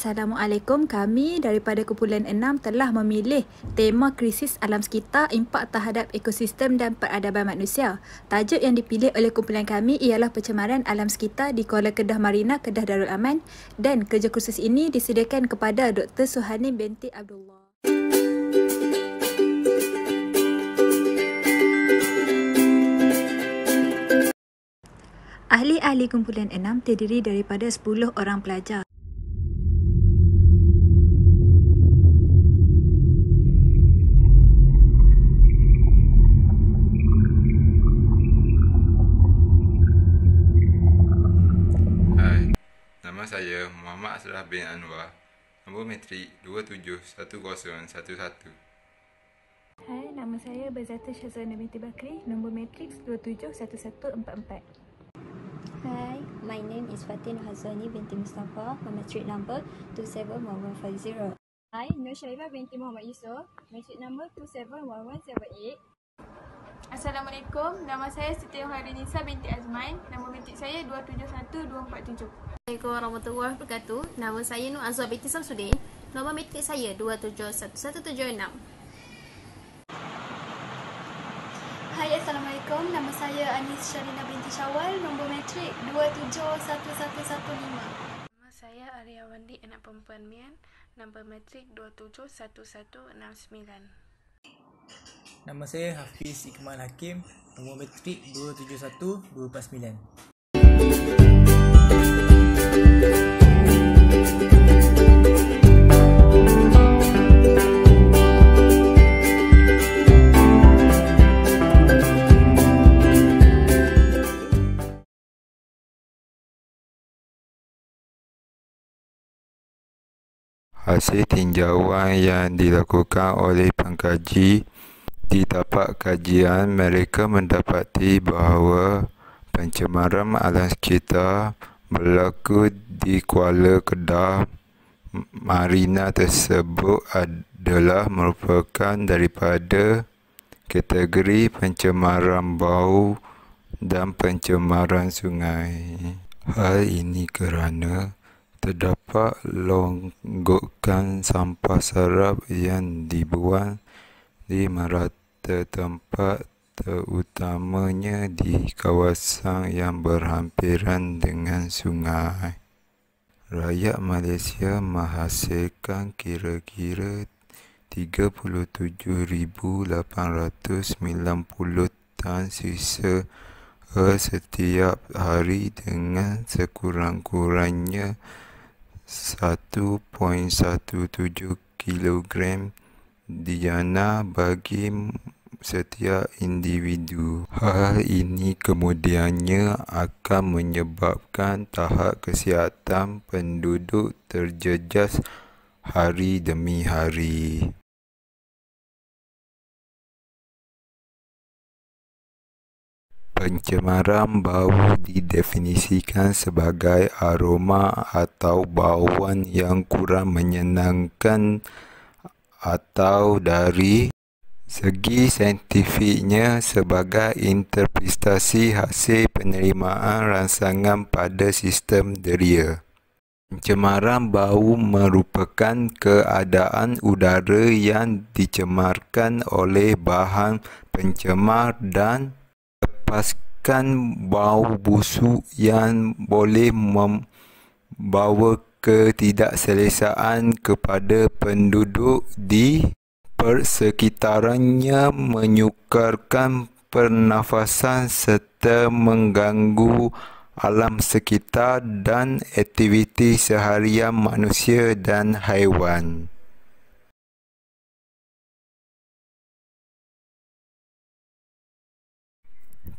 Assalamualaikum. Kami daripada kumpulan 6 telah memilih tema krisis alam sekitar, impak terhadap ekosistem dan peradaban manusia. Tajuk yang dipilih oleh kumpulan kami ialah pencemaran alam sekitar di Kuala Kedah Marina, Kedah Darul Aman, dan kerja khusus ini disediakan kepada Dr. Suhani binti Abdullah. Ahli-ahli kumpulan 6 terdiri daripada 10 orang pelajar. Hai, nama saya Muhammad Asraf bin Anwar, nombor matrik 271011. Hai, nama saya Bazata Syazwana binti Bakri, nombor matriks 271144. Hi, my name is Fatin Hazani binti Mustafa, matric number 271150. Hi, Nur Syairah binti Muhammad Yusof, matric number 271178. Assalamualaikum, nama saya Siti Nisa binti Azman, nombor matrik saya 271247. Assalamualaikum warahmatullahi wabarakatuh. Nama saya Nur Azwar binti Samsudin, nombor matrik saya 271176. Hai, Assalamualaikum. Nama saya Anis Syarina binti Syawal, nombor matrik 271115. Nama saya Arya Wandi, anak perempuan Mian, nombor matrik 271169. Nama saya Hafiz Iqmal Hakim, nombor matrik 271249. Hasil tinjauan yang dilakukan oleh pengkaji, di tapak kajian mereka mendapati bahawa pencemaran alam sekitar berlaku di Kuala Kedah Marina tersebut adalah merupakan daripada kategori pencemaran bau dan pencemaran sungai. Hal ini kerana terdapat longgokan sampah serap yang dibuang di merata tempat, terutamanya di kawasan yang berhampiran dengan sungai. Rakyat Malaysia menghasilkan kira-kira 37,890 tan sisa setiap hari dengan sekurang-kurangnya 1.17 kilogram dijana bagi setiap individu. Hal ini kemudiannya akan menyebabkan tahap kesihatan penduduk terjejas hari demi hari. Pencemaran bau didefinisikan sebagai aroma atau bauan yang kurang menyenangkan atau dari segi saintifiknya sebagai interpretasi hasil penerimaan rangsangan pada sistem deria. Pencemaran bau merupakan keadaan udara yang dicemarkan oleh bahan pencemar dan lepaskan bau busuk yang boleh membawa ketidakselesaan kepada penduduk di persekitarannya, menyukarkan pernafasan serta mengganggu alam sekitar dan aktiviti seharian manusia dan haiwan.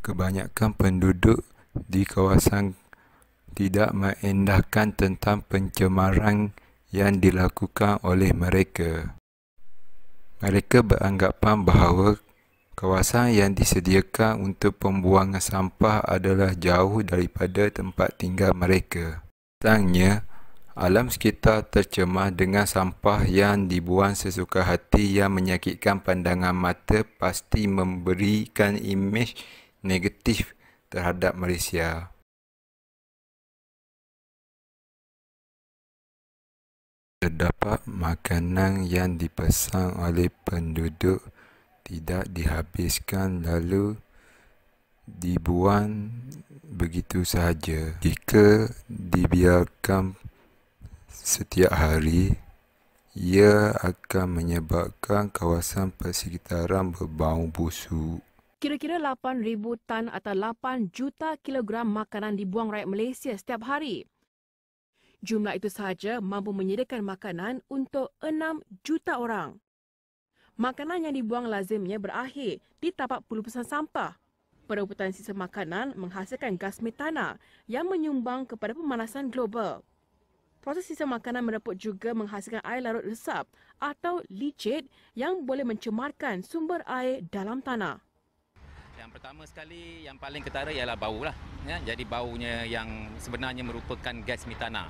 Kebanyakan penduduk di kawasan tidak mengindahkan tentang pencemaran yang dilakukan oleh mereka. Mereka beranggapan bahawa kawasan yang disediakan untuk pembuangan sampah adalah jauh daripada tempat tinggal mereka. Katanya, alam sekitar tercemar dengan sampah yang dibuang sesuka hati yang menyakitkan pandangan mata, pasti memberikan imej negatif terhadap Malaysia. Terdapat makanan yang dipesan oleh penduduk tidak dihabiskan lalu dibuang begitu sahaja. Jika dibiarkan setiap hari, ia akan menyebabkan kawasan persekitaran berbau busuk. Kira-kira 8,000 tan atau 8 juta kilogram makanan dibuang rakyat Malaysia setiap hari. Jumlah itu sahaja mampu menyediakan makanan untuk 6 juta orang. Makanan yang dibuang lazimnya berakhir di tapak pelupusan sampah. Perebutan sisa makanan menghasilkan gas metana yang menyumbang kepada pemanasan global. Proses sisa makanan mereput juga menghasilkan air larut resap atau licit yang boleh mencemarkan sumber air dalam tanah. Yang pertama sekali, yang paling ketara ialah bau lah. Ya, jadi baunya yang sebenarnya merupakan gas metana.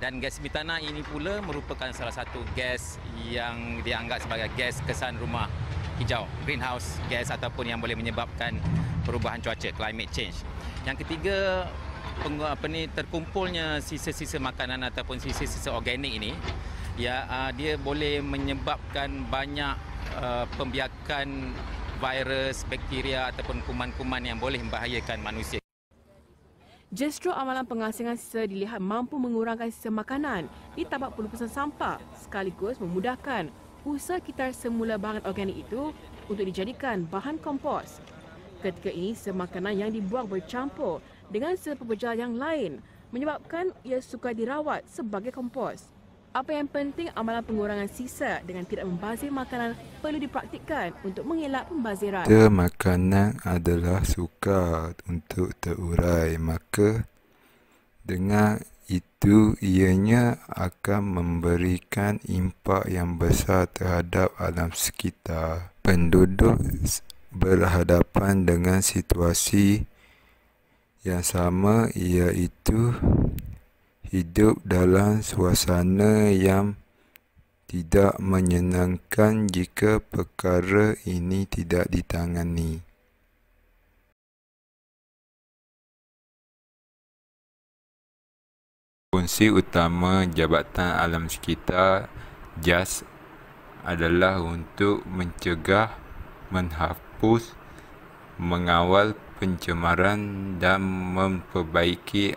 Dan gas metana ini pula merupakan salah satu gas yang dianggap sebagai gas kesan rumah hijau, greenhouse gas, ataupun yang boleh menyebabkan perubahan cuaca, climate change. Yang ketiga, terkumpulnya sisa-sisa makanan ataupun sisa-sisa organik ini, ya, dia boleh menyebabkan banyak pembiakan virus, bakteria ataupun kuman-kuman yang boleh membahayakan manusia. Justru amalan pengasingan sisa dilihat mampu mengurangkan sisa makanan di tapak pelupusan sampah sekaligus memudahkan usaha kitar semula bahan organik itu untuk dijadikan bahan kompos. Ketika ini, sisa makanan yang dibuang bercampur dengan sisa pepejal yang lain menyebabkan ia sukar dirawat sebagai kompos. Apa yang penting, amalan pengurangan sisa dengan tidak membazir makanan perlu dipraktikkan untuk mengelak pembaziran. Makanan adalah sukar untuk terurai, maka dengan itu ianya akan memberikan impak yang besar terhadap alam sekitar. Penduduk berhadapan dengan situasi yang sama, iaitu hidup dalam suasana yang tidak menyenangkan jika perkara ini tidak ditangani. Fungsi utama Jabatan Alam Sekitar JAS adalah untuk mencegah, menghapus, mengawal pencemaran dan memperbaiki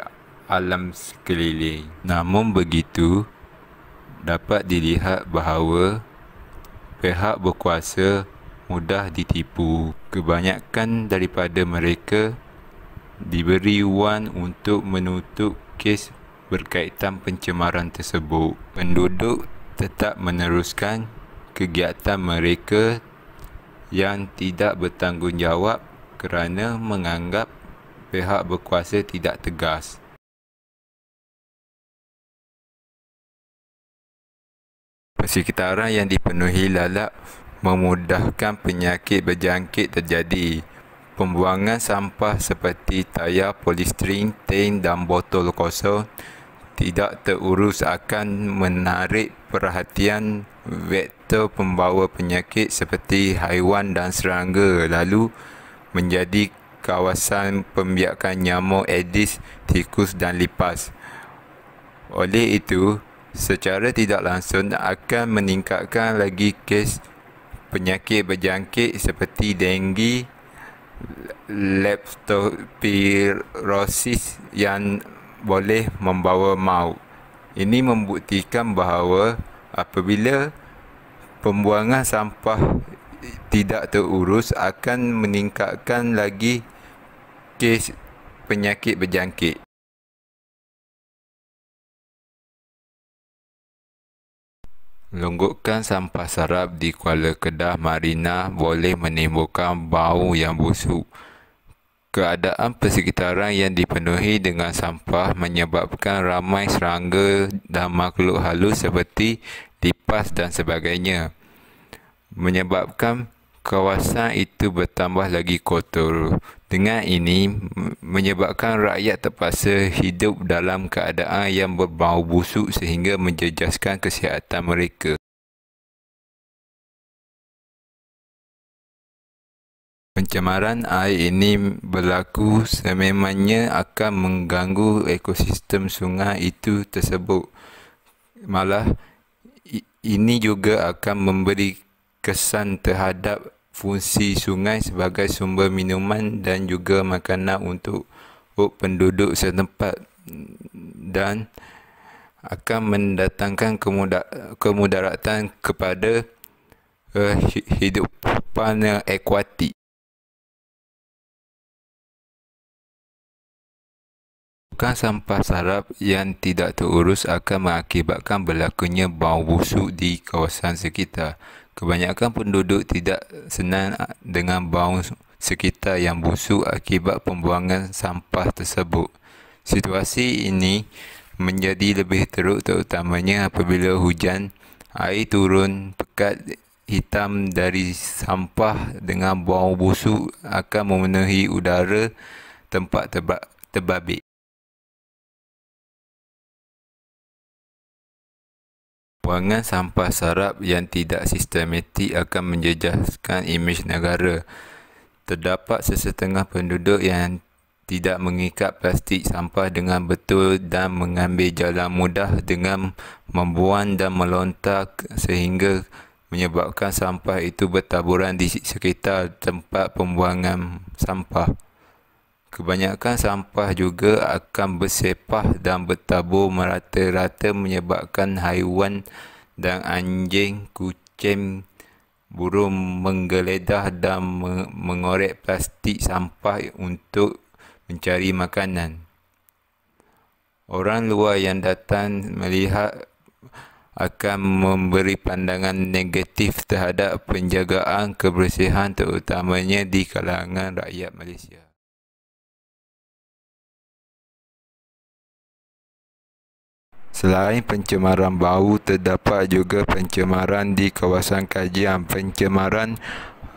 alam sekeliling. Namun begitu, dapat dilihat bahawa pihak berkuasa mudah ditipu. Kebanyakan daripada mereka diberi wang untuk menutup kes berkaitan pencemaran tersebut. Penduduk tetap meneruskan kegiatan mereka yang tidak bertanggungjawab kerana menganggap pihak berkuasa tidak tegas. Persekitaran yang dipenuhi lalat memudahkan penyakit berjangkit terjadi. Pembuangan sampah seperti tayar polistiren, tin dan botol kosong tidak terurus akan menarik perhatian vektor pembawa penyakit seperti haiwan dan serangga, lalu menjadi kawasan pembiakan nyamuk Aedes, tikus dan lipas. Oleh itu, secara tidak langsung akan meningkatkan lagi kes penyakit berjangkit seperti denggi, leptospirosis yang boleh membawa maut. Ini membuktikan bahawa apabila pembuangan sampah tidak terurus akan meningkatkan lagi kes penyakit berjangkit. Longgokan sampah sarap di Kuala Kedah Marina boleh menimbulkan bau yang busuk. Keadaan persekitaran yang dipenuhi dengan sampah menyebabkan ramai serangga dan makhluk halus seperti lipas dan sebagainya, menyebabkan kawasan itu bertambah lagi kotor. Dengan ini menyebabkan rakyat terpaksa hidup dalam keadaan yang berbau busuk sehingga menjejaskan kesihatan mereka. Pencemaran air ini berlaku sememangnya akan mengganggu ekosistem sungai itu tersebut. Malah ini juga akan memberi kesan terhadap fungsi sungai sebagai sumber minuman dan juga makanan untuk penduduk setempat dan akan mendatangkan kemudaratan kepada hidupan akuatik. Sampah sarap yang tidak terurus akan mengakibatkan berlakunya bau busuk di kawasan sekitar. Kebanyakan penduduk tidak senang dengan bau sekitar yang busuk akibat pembuangan sampah tersebut. Situasi ini menjadi lebih teruk terutamanya apabila hujan, air turun pekat hitam dari sampah dengan bau busuk akan memenuhi udara tempat terbabit. Pembuangan sampah sarap yang tidak sistematik akan menjejaskan imej negara. Terdapat sesetengah penduduk yang tidak mengikat plastik sampah dengan betul dan mengambil jalan mudah dengan membuang dan melontar sehingga menyebabkan sampah itu bertaburan di sekitar tempat pembuangan sampah. Kebanyakan sampah juga akan bersepah dan bertabur merata-rata menyebabkan haiwan dan anjing, kucing, burung menggeledah dan mengorek plastik sampah untuk mencari makanan. Orang luar yang datang melihat akan memberi pandangan negatif terhadap penjagaan kebersihan terutamanya di kalangan rakyat Malaysia. Selain pencemaran bau, terdapat juga pencemaran di kawasan kajian. Pencemaran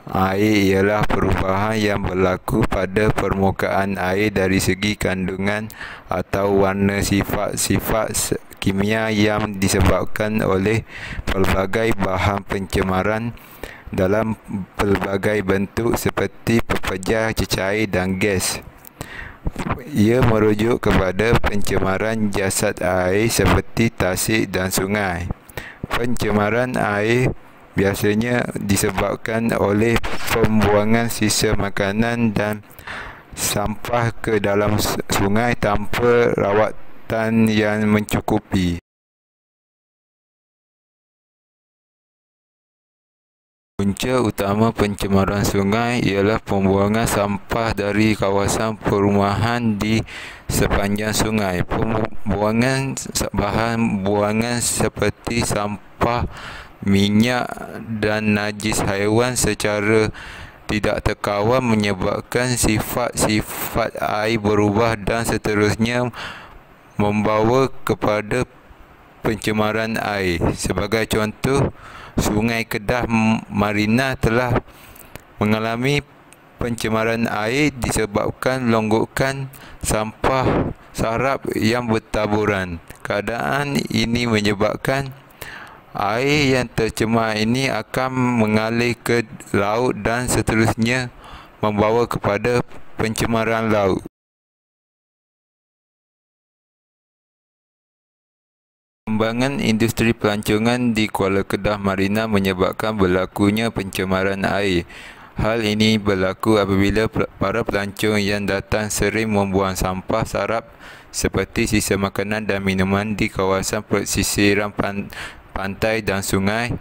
air ialah perubahan yang berlaku pada permukaan air dari segi kandungan atau warna sifat-sifat kimia yang disebabkan oleh pelbagai bahan pencemaran dalam pelbagai bentuk seperti pepejah, cecair dan gas. Ia merujuk kepada pencemaran jasad air seperti tasik dan sungai. Pencemaran air biasanya disebabkan oleh pembuangan sisa makanan dan sampah ke dalam sungai tanpa rawatan yang mencukupi. Punca utama pencemaran sungai ialah pembuangan sampah dari kawasan perumahan di sepanjang sungai. Pembuangan bahan buangan seperti sampah, minyak dan najis haiwan secara tidak terkawal menyebabkan sifat-sifat air berubah dan seterusnya membawa kepada pencemaran air. Sebagai contoh, Sungai Kedah Marina telah mengalami pencemaran air disebabkan longgokan sampah sarap yang bertaburan. Keadaan ini menyebabkan air yang tercemar ini akan mengalir ke laut dan seterusnya membawa kepada pencemaran laut. Pengembangan industri pelancongan di Kuala Kedah Marina menyebabkan berlakunya pencemaran air. Hal ini berlaku apabila para pelancong yang datang sering membuang sampah sarap seperti sisa makanan dan minuman di kawasan pesisiran pantai dan sungai.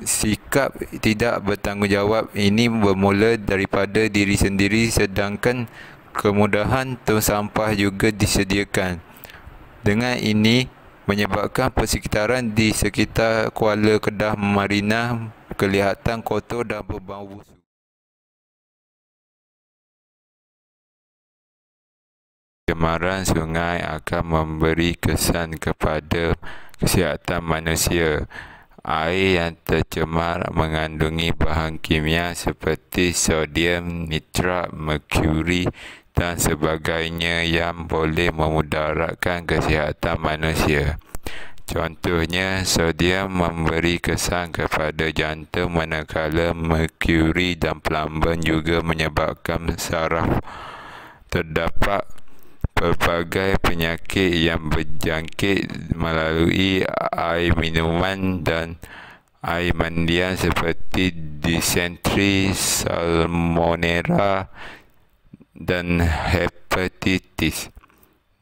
Sikap tidak bertanggungjawab ini bermula daripada diri sendiri sedangkan kemudahan tong sampah juga disediakan. Dengan ini menyebabkan persekitaran di sekitar Kuala Kedah Marina kelihatan kotor dan berbau busuk. Pencemaran sungai akan memberi kesan kepada kesihatan manusia. Air yang tercemar mengandungi bahan kimia seperti sodium nitrat, merkuri dan sebagainya yang boleh memudaratkan kesihatan manusia. Contohnya, sodium memberi kesan kepada jantung manakala merkuri dan plumbon juga menyebabkan saraf. Terdapat pelbagai penyakit yang berjangkit melalui air minuman dan air mandian seperti disentri, salmonella dan hepatitis.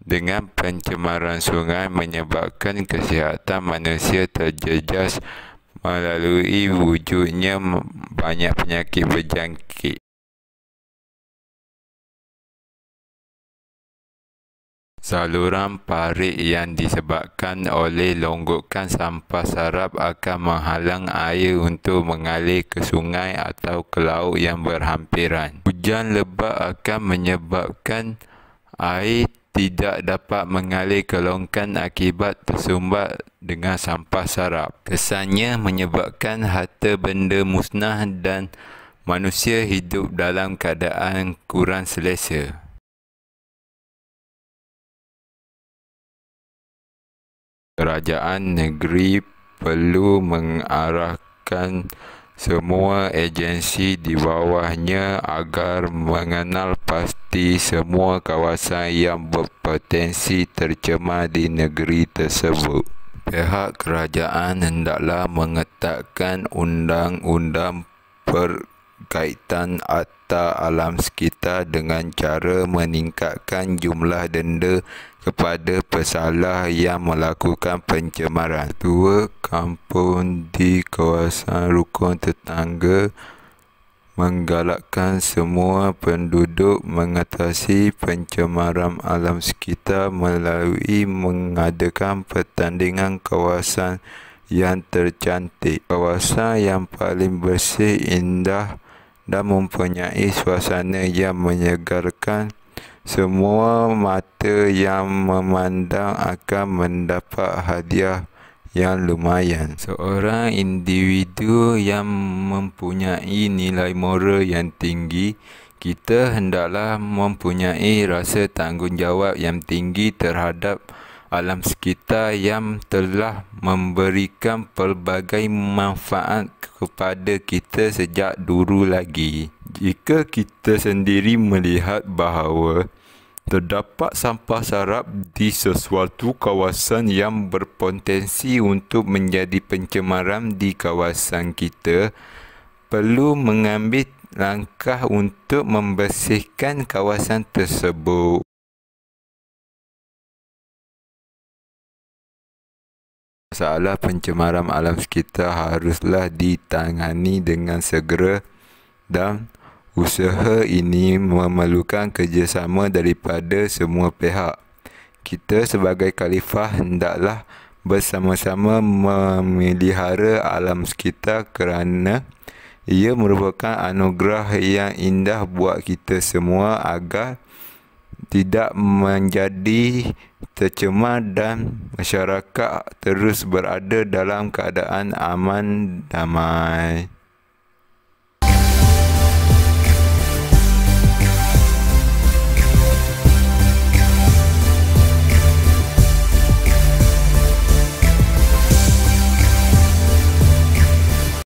Dengan pencemaran sungai menyebabkan kesihatan manusia terjejas melalui wujudnya banyak penyakit berjangkit. Saluran parit yang disebabkan oleh longgokan sampah sarap akan menghalang air untuk mengalir ke sungai atau ke laut yang berhampiran. Hujan lebat akan menyebabkan air tidak dapat mengalir ke longkan akibat tersumbat dengan sampah sarap. Kesannya menyebabkan harta benda musnah dan manusia hidup dalam keadaan kurang selesa. Kerajaan negeri perlu mengarahkan semua agensi di bawahnya agar mengenal pasti semua kawasan yang berpotensi tercemar di negeri tersebut. Pihak kerajaan hendaklah mengetatkan undang-undang berkaitan Akta Alam Sekitar dengan cara meningkatkan jumlah denda kepada pesalah yang melakukan pencemaran. Ketua kampung di kawasan rukun tetangga menggalakkan semua penduduk mengatasi pencemaran alam sekitar melalui mengadakan pertandingan kawasan yang tercantik. Kawasan yang paling bersih, indah dan mempunyai suasana yang menyegarkan. Semua mata yang memandang akan mendapat hadiah yang lumayan. Seorang individu yang mempunyai nilai moral yang tinggi, kita hendaklah mempunyai rasa tanggungjawab yang tinggi terhadap alam sekitar yang telah memberikan pelbagai manfaat kepada kita sejak dulu lagi. Jika kita sendiri melihat bahawa terdapat sampah sarap di sesuatu kawasan yang berpotensi untuk menjadi pencemaran di kawasan kita, perlu mengambil langkah untuk membersihkan kawasan tersebut. Masalah pencemaran alam sekitar haruslah ditangani dengan segera dan usaha ini memerlukan kerjasama daripada semua pihak. Kita sebagai khalifah hendaklah bersama-sama memelihara alam sekitar kerana ia merupakan anugerah yang indah buat kita semua agar tidak menjadi tercemar dan masyarakat terus berada dalam keadaan aman damai.